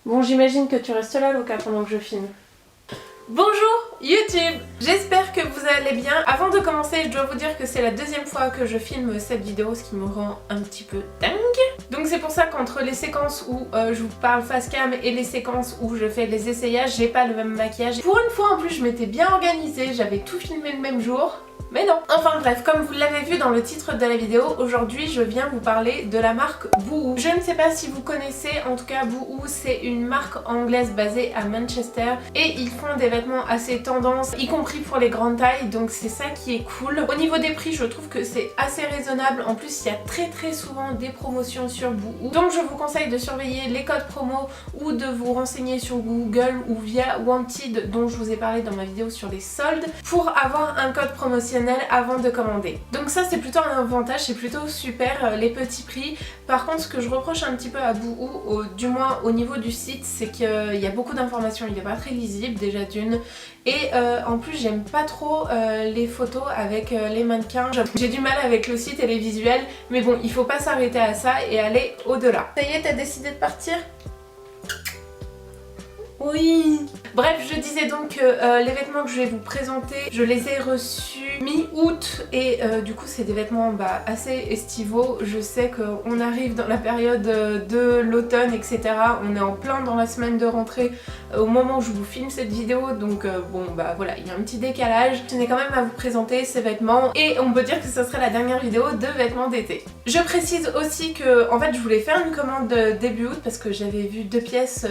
Bon, j'imagine que tu restes là, Luca, pendant que je filme. Bonjour YouTube! J'espère que vous allez bien. Avant de commencer, je dois vous dire que c'est la deuxième fois que je filme cette vidéo, ce qui me rend un petit peu dingue. Donc c'est pour ça qu'entre les séquences où je vous parle face cam et les séquences où je fais les essayages, j'ai pas le même maquillage. Pour une fois en plus, je m'étais bien organisée, j'avais tout filmé le même jour. Mais non. Enfin bref, comme vous l'avez vu dans le titre de la vidéo, aujourd'hui je viens vous parler de la marque Boohoo. Je ne sais pas si vous connaissez, en tout cas Boohoo c'est une marque anglaise basée à Manchester et ils font des vêtements assez tendance, y compris pour les grandes tailles, donc c'est ça qui est cool. Au niveau des prix, je trouve que c'est assez raisonnable, en plus il y a très souvent des promotions sur Boohoo. Donc je vous conseille de surveiller les codes promo ou de vous renseigner sur Google ou via Wanted dont je vous ai parlé dans ma vidéo sur les soldes pour avoir un code promotionnel avant de commander. Donc ça c'est plutôt un avantage, c'est plutôt super les petits prix. Par contre ce que je reproche un petit peu à Boohoo, du moins au niveau du site, c'est qu'il y a beaucoup d'informations, il n'est pas très lisible déjà d'une, et en plus j'aime pas trop les photos avec les mannequins. J'ai du mal avec le site et les visuels, mais bon il faut pas s'arrêter à ça et aller au-delà. Ça y est, t'as décidé de partir ? Oui. Bref, je disais donc que les vêtements que je vais vous présenter, je les ai reçus mi-août et du coup c'est des vêtements assez estivaux. Je sais qu'on arrive dans la période de l'automne, etc. On est en plein dans la semaine de rentrée au moment où je vous filme cette vidéo, donc voilà, il y a un petit décalage. Je tenais quand même à vous présenter ces vêtements et on peut dire que ce serait la dernière vidéo de vêtements d'été. Je précise aussi que en fait je voulais faire une commande début août parce que j'avais vu 2 pièces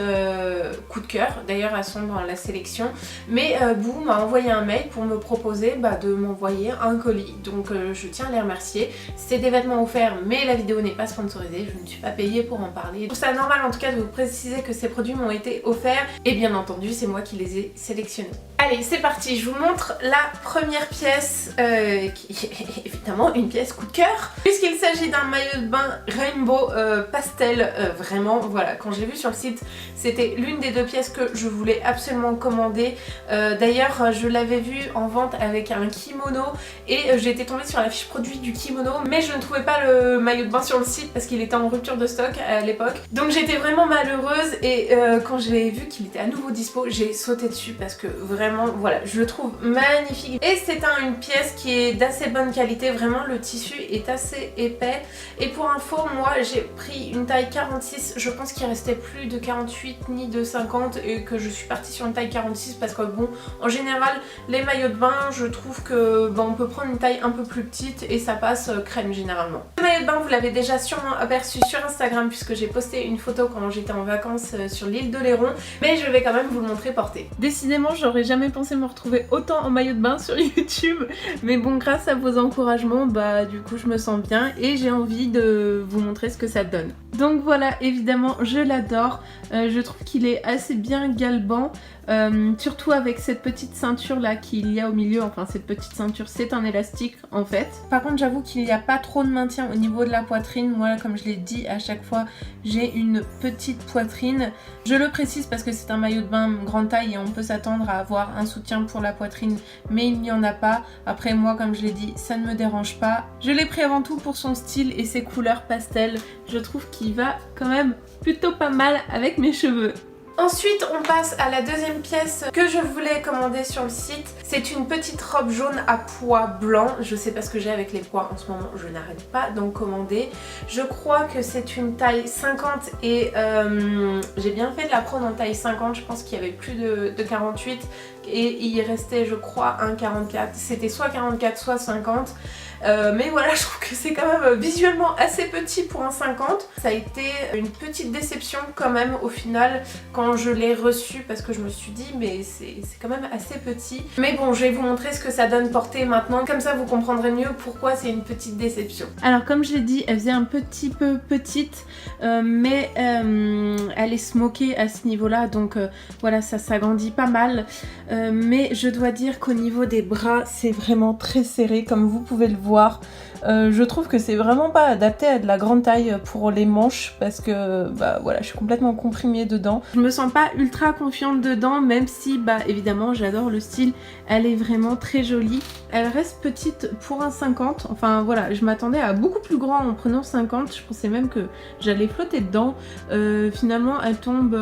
coup de cœur. D'ailleurs elles sont dans la sélection, mais Boohoo m'a envoyé un mail pour me proposer de m'envoyer un colis, donc je tiens à les remercier. C'est des vêtements offerts mais la vidéo n'est pas sponsorisée, je ne suis pas payée pour en parler. Je trouve ça normal en tout cas de vous préciser que ces produits m'ont été offerts et bien entendu c'est moi qui les ai sélectionnés. Allez c'est parti, je vous montre la première pièce qui est évidemment une pièce coup de cœur puisqu'il s'agit d'un maillot de bain rainbow pastel, vraiment voilà, quand j'ai vu sur le site c'était l'une des 2 pièces que je voulais absolument commander. D'ailleurs je l'avais vu en vente avec un kimono et j'étais tombée sur la fiche produit du kimono mais je ne trouvais pas le maillot de bain sur le site parce qu'il était en rupture de stock à l'époque, donc j'étais vraiment malheureuse et quand j'ai vu qu'il était à nouveau dispo j'ai sauté dessus parce que vraiment voilà, je le trouve magnifique et c'est une pièce qui est d'assez bonne qualité, vraiment le tissu est assez épais et pour info moi j'ai pris une taille 46, je pense qu'il restait plus de 48 ni de 50 et que je suis partie sur une taille 46 parce que bon en général les maillots de bain je trouve que on peut prendre une taille un peu plus petite et ça passe crème généralement. Le maillot de bain vous l'avez déjà sûrement aperçu sur Instagram puisque j'ai posté une photo quand j'étais en vacances sur l'île d'Oléron, mais je vais quand même vous le montrer porté. Décidément j'aurais jamais pensé me retrouver autant en maillot de bain sur YouTube, mais bon grâce à vos encouragements du coup je me sens bien et j'ai envie de vous montrer ce que ça donne. Donc voilà, évidemment je l'adore, je trouve qu'il est assez bien galbant, surtout avec cette petite ceinture là qu'il y a au milieu, enfin cette petite ceinture c'est un élastique en fait. Par contre j'avoue qu'il n'y a pas trop de maintien au niveau de la poitrine, moi comme je l'ai dit à chaque fois j'ai une petite poitrine. Je le précise parce que c'est un maillot de bain grande taille et on peut s'attendre à avoir un soutien pour la poitrine mais il n'y en a pas. Après moi comme je l'ai dit ça ne me dérange pas. Je l'ai pris avant tout pour son style et ses couleurs pastel, je trouve qu'il va quand même plutôt pas mal avec mes cheveux. Ensuite on passe à la deuxième pièce que je voulais commander sur le site. C'est une petite robe jaune à pois blanc. Je sais pas ce que j'ai avec les pois en ce moment, je n'arrête pas d'en commander. Je crois que c'est une taille 50 et j'ai bien fait de la prendre en taille 50. Je pense qu'il y avait plus de 48 et il restait je crois un 44. C'était soit 44 soit 50. Mais voilà, je trouve que c'est quand même visuellement assez petit pour un 50. Ça a été une petite déception quand même au final quand je l'ai reçu parce que je me suis dit mais c'est quand même assez petit. Mais bon, je vais vous montrer ce que ça donne porté maintenant, comme ça vous comprendrez mieux pourquoi c'est une petite déception. Alors comme je l'ai dit, elle faisait un petit peu petite mais elle est smokée à ce niveau là, donc voilà, ça s'agrandit pas mal. Mais je dois dire qu'au niveau des bras c'est vraiment très serré comme vous pouvez le voir. Je trouve que c'est vraiment pas adapté à de la grande taille pour les manches parce que voilà, je suis complètement comprimée dedans. Je me sens pas ultra confiante dedans, même si bah évidemment j'adore le style, elle est vraiment très jolie. Elle reste petite pour un 50, enfin voilà, je m'attendais à beaucoup plus grand en prenant 50, je pensais même que j'allais flotter dedans. Finalement elle tombe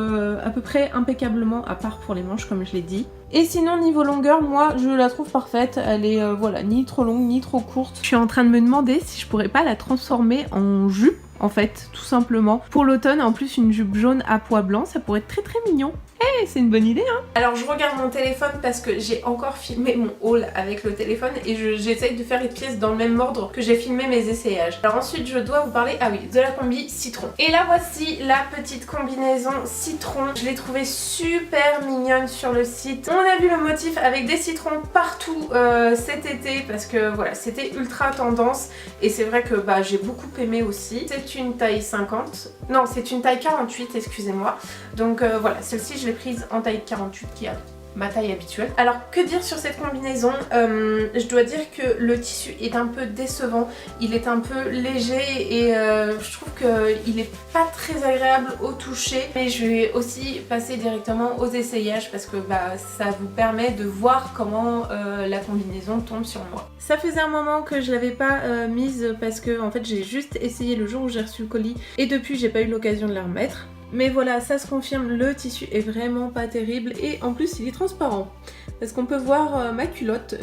à peu près impeccablement, à part pour les manches comme je l'ai dit. Et sinon niveau longueur, moi je la trouve parfaite, elle est voilà, ni trop longue ni trop courte. Je suis en train de me demander si je pourrais pas la transformer en jupe en fait, tout simplement. Pour l'automne, en plus une jupe jaune à pois blanc, ça pourrait être très très mignon. Eh, c'est une bonne idée hein. Alors je regarde mon téléphone parce que j'ai encore filmé mon haul avec le téléphone et j'essaye de faire les pièces dans le même ordre que j'ai filmé mes essayages. Alors ensuite je dois vous parler, ah oui, de la combi citron. Et là voici la petite combinaison citron. Je l'ai trouvée super mignonne sur le site. On a vu le motif avec des citrons partout cet été parce que voilà, c'était ultra tendance et c'est vrai que bah, j'ai beaucoup aimé aussi. C'est une taille 50, non c'est une taille 48 excusez-moi. Donc voilà, celle-ci je l'ai prise en taille 48 qui a ma taille habituelle. Alors que dire sur cette combinaison, je dois dire que le tissu est un peu décevant, il est un peu léger et je trouve qu'il est pas très agréable au toucher, mais je vais aussi passer directement aux essayages parce que bah, ça vous permet de voir comment la combinaison tombe sur moi. Ça faisait un moment que je l'avais pas mise parce que en fait j'ai juste essayé le jour où j'ai reçu le colis et depuis j'ai pas eu l'occasion de la remettre. Mais voilà, ça se confirme, le tissu est vraiment pas terrible et en plus il est transparent. Parce qu'on peut voir ma culotte,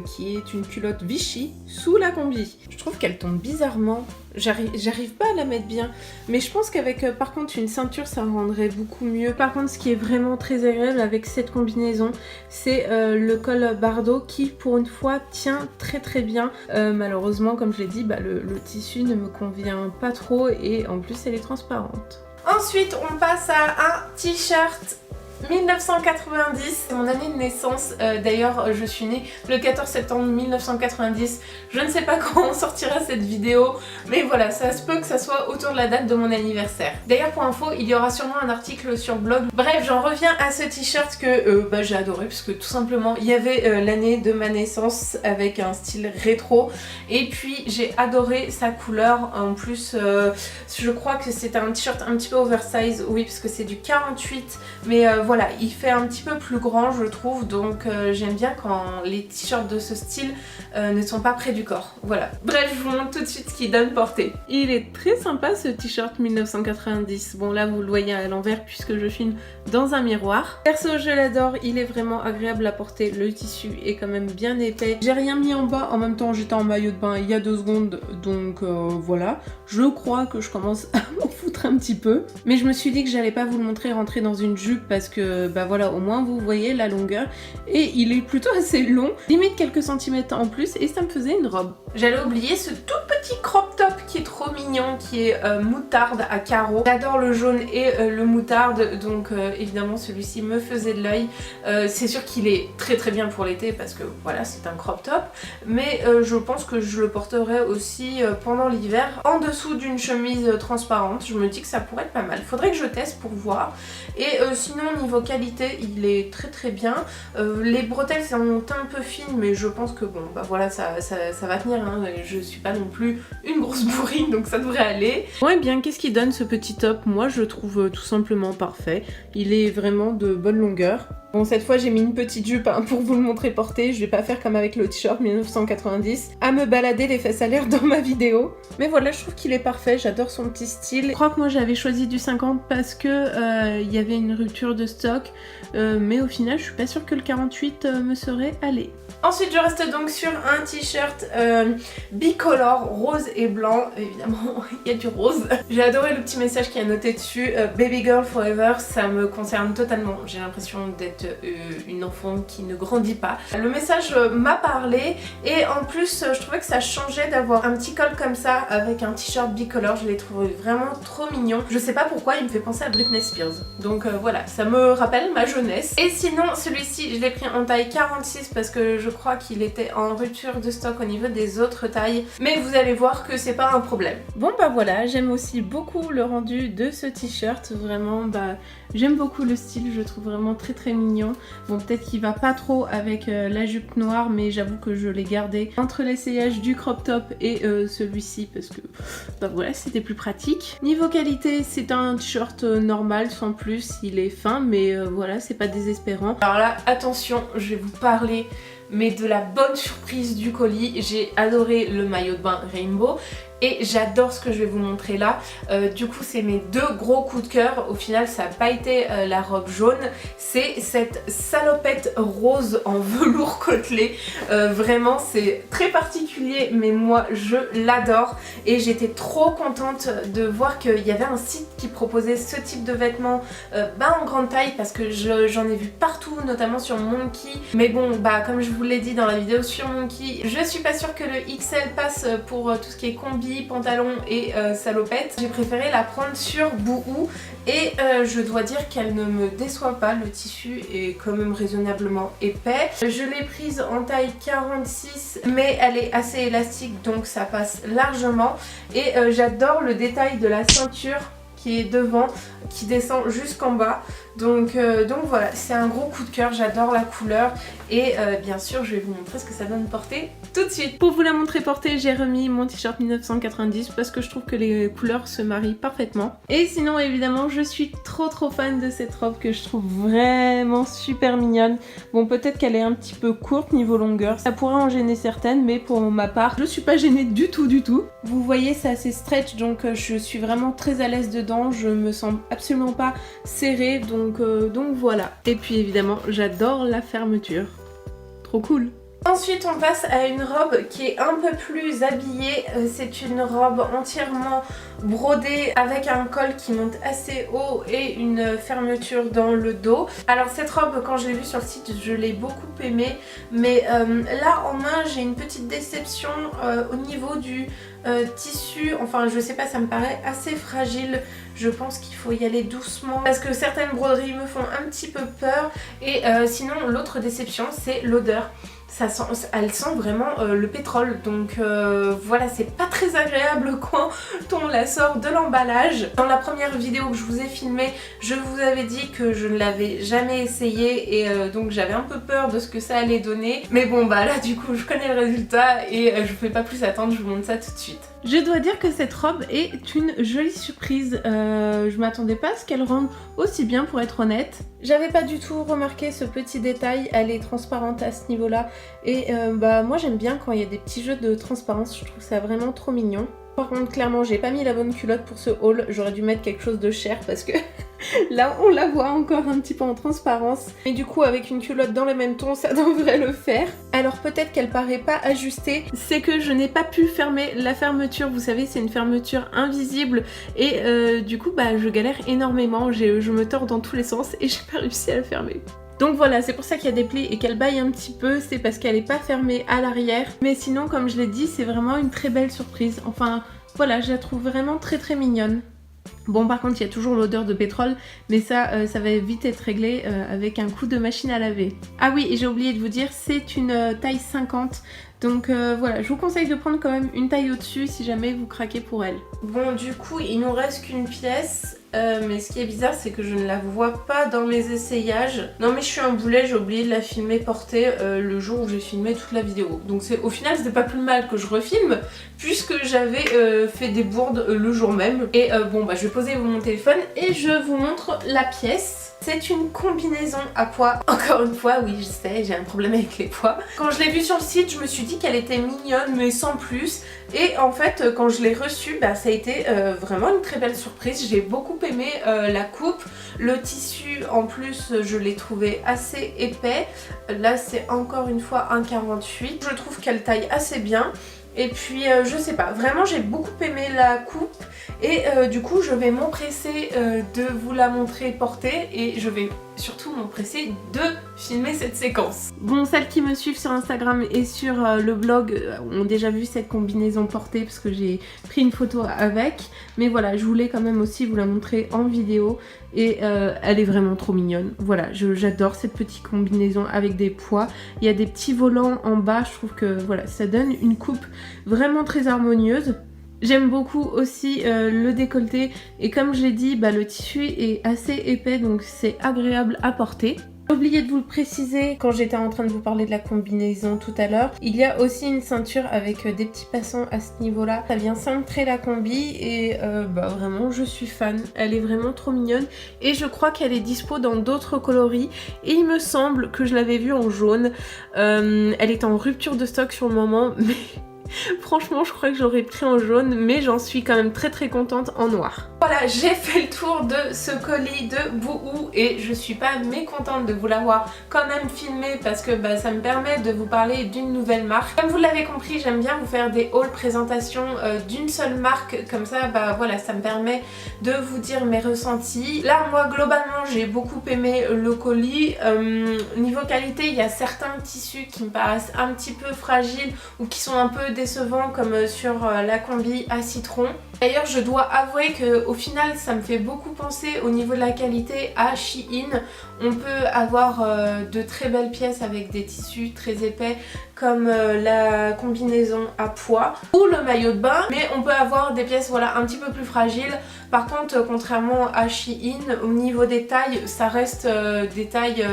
qui est une culotte Vichy, sous la combi. Je trouve qu'elle tombe bizarrement, j'arrive pas à la mettre bien. Mais je pense qu'avec par contre une ceinture ça rendrait beaucoup mieux. Par contre ce qui est vraiment très agréable avec cette combinaison, c'est le col Bardot qui pour une fois tient très très bien. Malheureusement comme je l'ai dit, bah, le tissu ne me convient pas trop et en plus elle est transparente. Ensuite, on passe à un t-shirt 1990, c'est mon année de naissance, d'ailleurs je suis née le 14 septembre 1990, je ne sais pas quand on sortira cette vidéo, mais voilà, ça se peut que ça soit autour de la date de mon anniversaire. D'ailleurs pour info, il y aura sûrement un article sur le blog. Bref, j'en reviens à ce t-shirt que bah, j'ai adoré, parce que tout simplement il y avait l'année de ma naissance avec un style rétro, et puis j'ai adoré sa couleur, en plus je crois que c'est un t-shirt un petit peu oversize, oui parce que c'est du 48, mais voilà, il fait un petit peu plus grand je trouve, donc j'aime bien quand les t-shirts de ce style ne sont pas près du corps, voilà. Bref, je vous montre tout de suite ce qu'il donne porter. Il est très sympa ce t-shirt 1990, bon là vous le voyez à l'envers puisque je filme dans un miroir. Perso je l'adore, il est vraiment agréable à porter, le tissu est quand même bien épais. J'ai rien mis en bas, en même temps j'étais en maillot de bain il y a 2 secondes, donc voilà. Je crois que je commence à m'en foutre un petit peu, mais je me suis dit que j'allais pas vous le montrer rentrer dans une jupe parce que bah voilà, au moins vous voyez la longueur et il est plutôt assez long, limite quelques centimètres en plus et ça me faisait une robe. J'allais oublier ce tout petit crop top qui est trop mignon, qui est moutarde à carreaux. J'adore le jaune et le moutarde, donc évidemment celui-ci me faisait de l'œil. C'est sûr qu'il est très très bien pour l'été parce que voilà, c'est un crop top, mais je pense que je le porterai aussi pendant l'hiver en dessous d'une chemise transparente. Je me dis que ça pourrait être pas mal, faudrait que je teste pour voir. Et sinon niveau qualité il est très très bien. Les bretelles sont un peu fines, mais je pense que bon bah voilà, ça va tenir hein. Je suis pas non plus une grosse bourrine donc ça devrait aller. Bon et bien qu'est-ce qui donne ce petit top? Moi je le trouve tout simplement parfait, il est vraiment de bonne longueur. Bon cette fois j'ai mis une petite jupe hein, pour vous le montrer porté, je vais pas faire comme avec le t-shirt 1990 à me balader les fesses à l'air dans ma vidéo. Mais voilà, je trouve qu'il est parfait, j'adore son petit style. Je crois que moi j'avais choisi du 50 parce que il y avait une rupture de stock, mais au final je suis pas sûre que le 48 me serait allé. Ensuite je reste donc sur un t-shirt bicolore, rose et blanc, évidemment il y a du rose. J'ai adoré le petit message qui est noté dessus, Baby Girl Forever, ça me concerne totalement, j'ai l'impression d'être une enfant qui ne grandit pas. Le message m'a parlé et en plus je trouvais que ça changeait d'avoir un petit col comme ça avec un t-shirt bicolore, je l'ai trouvé vraiment trop mignon. Je sais pas pourquoi il me fait penser à Britney Spears, donc voilà, ça me rappelle ma jeunesse. Et sinon celui-ci je l'ai pris en taille 46 parce que je crois qu'il était en rupture de stock au niveau des autres tailles, mais vous allez voir que c'est pas un problème. Bon bah voilà, j'aime aussi beaucoup le rendu de ce t-shirt, vraiment bah j'aime beaucoup le style, je trouve vraiment très mignon. Bon peut-être qu'il va pas trop avec la jupe noire, mais j'avoue que je l'ai gardé entre l'essayage du crop top et celui-ci parce que bah voilà, c'était plus pratique. Niveau qualité, c'est un t-shirt normal sans plus, il est fin mais voilà, c'est pas désespérant. Alors là, attention, je vais vous parler mais de la bonne surprise du colis. J'ai adoré le maillot de bain Rainbow et j'adore ce que je vais vous montrer là. Du coup c'est mes deux gros coups de cœur. Au final ça n'a pas été la robe jaune, c'est cette salopette rose en velours côtelé. Vraiment c'est très particulier mais moi je l'adore et j'étais trop contente de voir qu'il y avait un site qui proposait ce type de vêtements en grande taille parce que j'en ai vu partout, notamment sur Monkey. Mais bon bah comme je vous l'ai dit dans la vidéo sur Monkey, je suis pas sûre que le XL passe pour tout ce qui est combi, pantalon et salopette. J'ai préféré la prendre sur Boohoo et je dois dire qu'elle ne me déçoit pas, le tissu est quand même raisonnablement épais. Je l'ai prise en taille 46 mais elle est assez élastique donc ça passe largement et j'adore le détail de la ceinture qui est devant, qui descend jusqu'en bas. Donc voilà, c'est un gros coup de cœur, j'adore la couleur et bien sûr je vais vous montrer ce que ça donne portée tout de suite. Pour vous la montrer portée, j'ai remis mon t-shirt 1990 parce que je trouve que les couleurs se marient parfaitement. Et sinon évidemment je suis trop fan de cette robe que je trouve vraiment super mignonne. Bon peut-être qu'elle est un petit peu courte niveau longueur, ça pourrait en gêner certaines mais pour ma part je suis pas gênée du tout. Vous voyez c'est assez stretch donc je suis vraiment très à l'aise dedans, je me sens absolument pas serrée donc voilà. Et puis évidemment j'adore la fermeture, trop cool. Ensuite on passe à une robe qui est un peu plus habillée, c'est une robe entièrement brodée avec un col qui monte assez haut et une fermeture dans le dos. Alors cette robe quand je l'ai vue sur le site je l'ai beaucoup aimée mais là en main j'ai une petite déception au niveau du tissu, enfin je sais pas, ça me paraît assez fragile. Je pense qu'il faut y aller doucement parce que certaines broderies me font un petit peu peur et sinon l'autre déception c'est l'odeur. Elle sent vraiment le pétrole donc voilà, c'est pas très agréable quand on la sort de l'emballage. Dans la première vidéo que je vous ai filmée, je vous avais dit que je ne l'avais jamais essayé et donc j'avais un peu peur de ce que ça allait donner. Mais bon bah là du coup je connais le résultat et je ne vais pas plus attendre, je vous montre ça tout de suite. Je dois dire que cette robe est une jolie surprise, je m'attendais pas à ce qu'elle rende aussi bien pour être honnête. J'avais pas du tout remarqué ce petit détail, elle est transparente à ce niveau là et bah moi j'aime bien quand il y a des petits jeux de transparence, je trouve ça vraiment trop mignon. Par contre clairement j'ai pas mis la bonne culotte pour ce haul, j'aurais dû mettre quelque chose de cher parce que là on la voit encore un petit peu en transparence. Mais du coup avec une culotte dans le même ton ça devrait le faire. Alors peut-être qu'elle paraît pas ajustée, c'est que je n'ai pas pu fermer la fermeture, vous savez c'est une fermeture invisible et du coup bah je galère énormément, je me tords dans tous les sens et j'ai pas réussi à la fermer. Donc voilà, c'est pour ça qu'il y a des plis et qu'elle baille un petit peu, c'est parce qu'elle n'est pas fermée à l'arrière. Mais sinon, comme je l'ai dit, c'est vraiment une très belle surprise. Enfin, voilà, je la trouve vraiment très mignonne. Bon, par contre, il y a toujours l'odeur de pétrole, mais ça va vite être réglé avec un coup de machine à laver. Ah oui, et j'ai oublié de vous dire, c'est une taille 50. Donc voilà, je vous conseille de prendre quand même une taille au-dessus si jamais vous craquez pour elle. Bon, du coup, il nous reste qu'une pièce. Mais ce qui est bizarre c'est que je ne la vois pas dans mes essayages. Non mais je suis un boulet, j'ai oublié de la filmer portée le jour où j'ai filmé toute la vidéo. Donc au final c'était pas plus mal que je refilme puisque j'avais fait des bourdes le jour même. Et bon bah je vais poser mon téléphone et je vous montre la pièce. C'est une combinaison à pois. Encore une fois, oui je sais, j'ai un problème avec les pois. Quand je l'ai vue sur le site, je me suis dit qu'elle était mignonne mais sans plus. Et en fait, quand je l'ai reçue, bah, ça a été vraiment une très belle surprise. J'ai beaucoup aimé la coupe. Le tissu, en plus, je l'ai trouvé assez épais. Là, c'est encore une fois un 48. Je trouve qu'elle taille assez bien. Et puis je sais pas, vraiment j'ai beaucoup aimé la coupe et du coup je vais m'empresser de vous la montrer portée et je vais surtout m'empresser de filmer cette séquence. Bon, celles qui me suivent sur Instagram et sur le blog ont déjà vu cette combinaison portée parce que j'ai pris une photo avec, mais voilà, je voulais quand même aussi vous la montrer en vidéo et elle est vraiment trop mignonne. Voilà, j'adore cette petite combinaison avec des pois. Il y a des petits volants en bas, je trouve que voilà, ça donne une coupe vraiment très harmonieuse. J'aime beaucoup aussi le décolleté et comme je l'ai dit, le tissu est assez épais donc c'est agréable à porter. J'ai oublié de vous le préciser quand j'étais en train de vous parler de la combinaison tout à l'heure. Il y a aussi une ceinture avec des petits passants à ce niveau-là. Ça vient centrer la combi et vraiment je suis fan. Elle est vraiment trop mignonne et je crois qu'elle est dispo dans d'autres coloris. Et il me semble que je l'avais vue en jaune. Elle est en rupture de stock sur le moment mais... Franchement, je crois que j'aurais pris en jaune, mais j'en suis quand même très contente en noir. Voilà, j'ai fait le tour de ce colis de Boohoo et je suis pas mécontente de vous l'avoir quand même filmé parce que ça me permet de vous parler d'une nouvelle marque. Comme vous l'avez compris, j'aime bien vous faire des hauls présentations d'une seule marque, comme ça voilà, ça me permet de vous dire mes ressentis. Là, moi globalement, j'ai beaucoup aimé le colis. Niveau qualité, il y a certains tissus qui me paraissent un petit peu fragiles ou qui sont un peu décevants comme sur la combi à citron. D'ailleurs je dois avouer qu'au final ça me fait beaucoup penser au niveau de la qualité à Shein. On peut avoir de très belles pièces avec des tissus très épais comme la combinaison à pois ou le maillot de bain, mais on peut avoir des pièces voilà un petit peu plus fragiles. Par contre contrairement à Shein, au niveau des tailles ça reste des tailles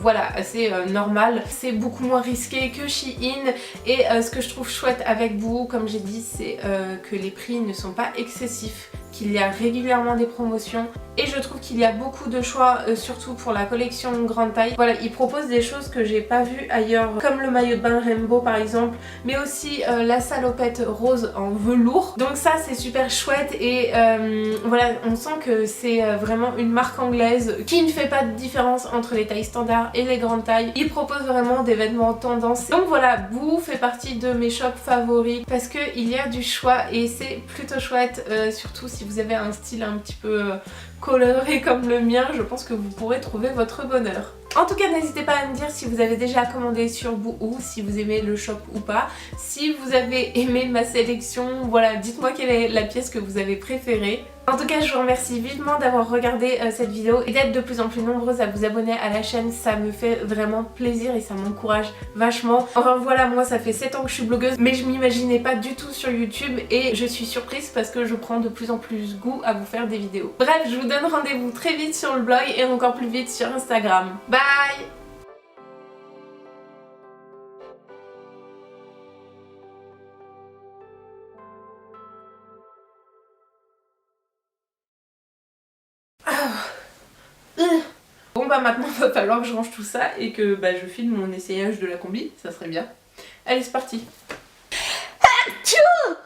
voilà assez normales. C'est beaucoup moins risqué que Shein et ce que je trouve chouette avec Boohoo comme j'ai dit c'est que les prix ne sont pas excessifs, qu'il y a régulièrement des promotions et je trouve qu'il y a beaucoup de choix surtout pour la collection grande taille. Voilà, ils proposent des choses que j'ai pas vues ailleurs comme le maillot de bain Rainbow par exemple, mais aussi la salopette rose en velours. Donc ça c'est super chouette et voilà, on sent que c'est vraiment une marque anglaise qui ne fait pas de différence entre les tailles standards et les grandes tailles. Ils proposent vraiment des vêtements tendance. Donc voilà, Boohoo fait partie de mes shops favoris parce qu'il y a du choix et c'est plutôt chouette, surtout si vous avez un style un petit peu coloré comme le mien, je pense que vous pourrez trouver votre bonheur. En tout cas, n'hésitez pas à me dire si vous avez déjà commandé sur Boohoo, si vous aimez le shop ou pas. Si vous avez aimé ma sélection, voilà, dites-moi quelle est la pièce que vous avez préférée. En tout cas, je vous remercie vivement d'avoir regardé cette vidéo et d'être de plus en plus nombreuses à vous abonner à la chaîne. Ça me fait vraiment plaisir et ça m'encourage vachement. Enfin voilà, moi ça fait 7 ans que je suis blogueuse, mais je m'imaginais pas du tout sur YouTube et je suis surprise parce que je prends de plus en plus goût à vous faire des vidéos. Bref, je vous donne rendez-vous très vite sur le blog et encore plus vite sur Instagram. Bye! Bon maintenant il va falloir que je range tout ça et que je filme mon essayage de la combi, ça serait bien. Allez c'est parti.